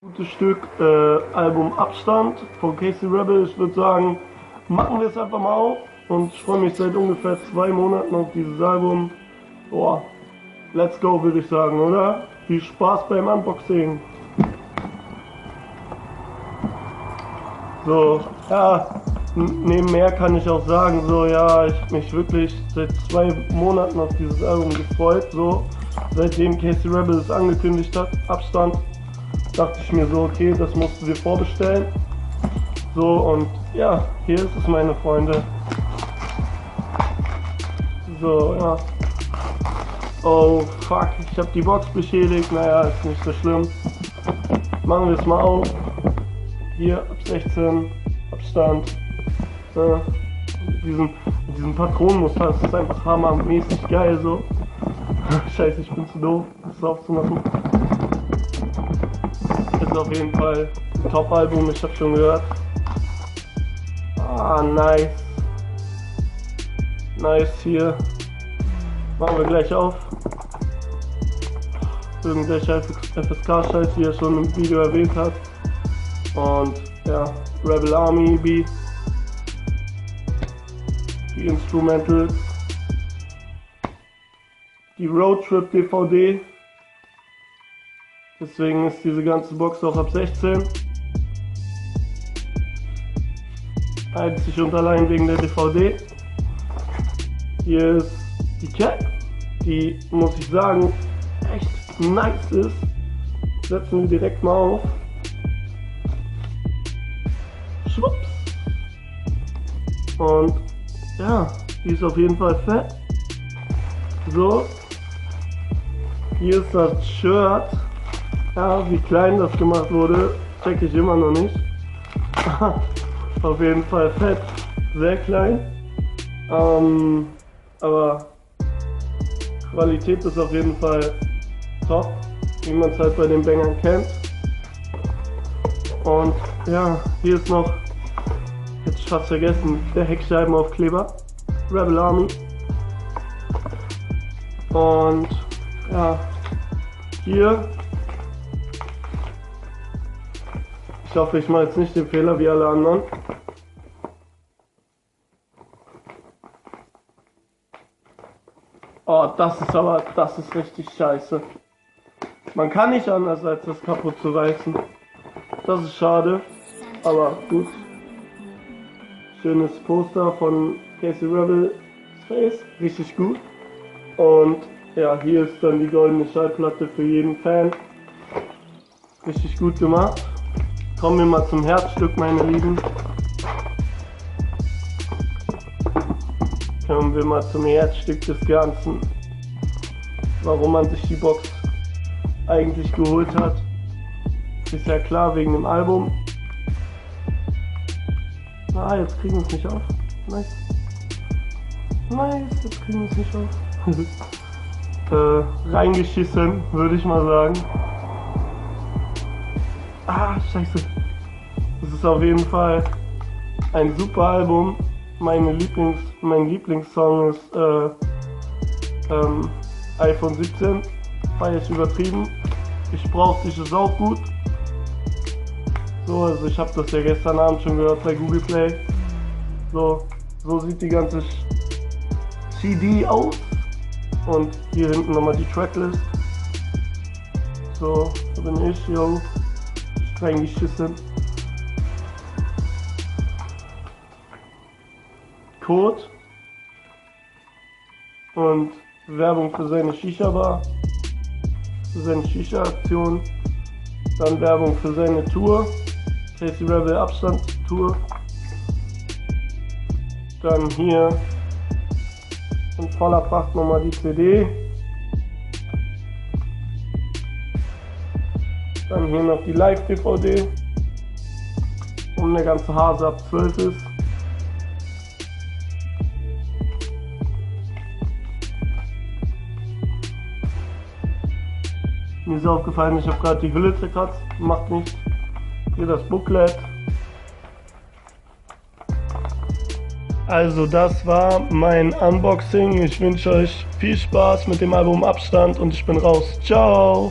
Gutes Stück, Album Abstand von Casey Rebel. Ich würde sagen, machen wir es einfach mal auf. Und ich freue mich seit ungefähr 2 Monaten auf dieses Album. Boah, let's go, würde ich sagen, oder? Viel Spaß beim Unboxing. So, ja, neben mehr kann ich auch sagen, so, ja, ich habe mich wirklich seit 2 Monaten auf dieses Album gefreut, so, seitdem Casey Rebel es angekündigt hat, Abstand, dachte ich mir so, okay, das musst du dir vorbestellen, so, und ja, hier ist es, meine Freunde, so, ja, oh, fuck, ich habe die Box beschädigt, naja, ist nicht so schlimm, machen wir es mal auf. Hier ab 16, Abstand. Mit diesem Patronenmuster, das ist einfach hammermäßig geil so. Scheiße, ich bin zu doof, das aufzumachen. Ist auf jeden Fall ein Top-Album, ich hab schon gehört. Ah, nice. Nice hier. Machen wir gleich auf. Irgendwelcher FSK-Scheiß, wie er schon im Video erwähnt hat. Und ja, Rebel Army EP, die Instrumentals, die Roadtrip DVD, deswegen ist diese ganze Box auch ab 16, einzig und allein wegen der DVD. Hier ist die Cap, die, muss ich sagen, echt nice ist. Setzen wir direkt mal auf. Schwupps. Und ja, die ist auf jeden Fall fett. So, hier ist das Shirt. Ja, wie klein das gemacht wurde, check ich immer noch nicht. Auf jeden Fall fett, sehr klein. Aber Qualität ist auf jeden Fall top, wie man es halt bei den Bangern kennt. Und ja, hier ist noch, hätte ich fast vergessen, der Heckscheibenaufkleber, Rebel Army. Und ja, hier, ich hoffe, ich mache jetzt nicht den Fehler wie alle anderen. Oh, das ist richtig scheiße. Man kann nicht anders, als das kaputt zu reißen. Das ist schade, aber gut. Schönes Poster von Casey Rebel Face, richtig gut. Und ja, hier ist dann die goldene Schallplatte für jeden Fan. Richtig gut gemacht. Kommen wir mal zum Herzstück, meine Lieben. Kommen wir mal zum Herzstück des Ganzen. Warum man sich die Box eigentlich geholt hat. Ist ja klar, wegen dem Album. Ah, jetzt kriegen wir es nicht auf. Nice. Nice, jetzt kriegen wir es nicht auf. Reingeschissen, würde ich mal sagen. Ah, scheiße. Das ist auf jeden Fall ein super Album. Mein Lieblingssong ist iPhone 17. Feier ich übertrieben. Ich brauch dich ist auch gut. So, also ich habe das ja gestern Abend schon gehört bei Google Play. So sieht die ganze CD aus. Und hier hinten nochmal die Tracklist. So, da bin ich, yo. Streng geschissen. Code. Und Werbung für seine Shisha-Bar. Für seine Shisha-Aktion. Dann Werbung für seine Tour. Casey Rebel Abstand Tour. Dann hier in voller Pracht nochmal die CD. Dann hier noch die Live-DVD. Und der ganze Hase ab 12 ist. Mir ist aufgefallen, ich habe gerade die Hülle zerkratzt. Macht nichts. Hier das Booklet. Also das war mein Unboxing. Ich wünsche euch viel Spaß mit dem Album Abstand und ich bin raus. Ciao!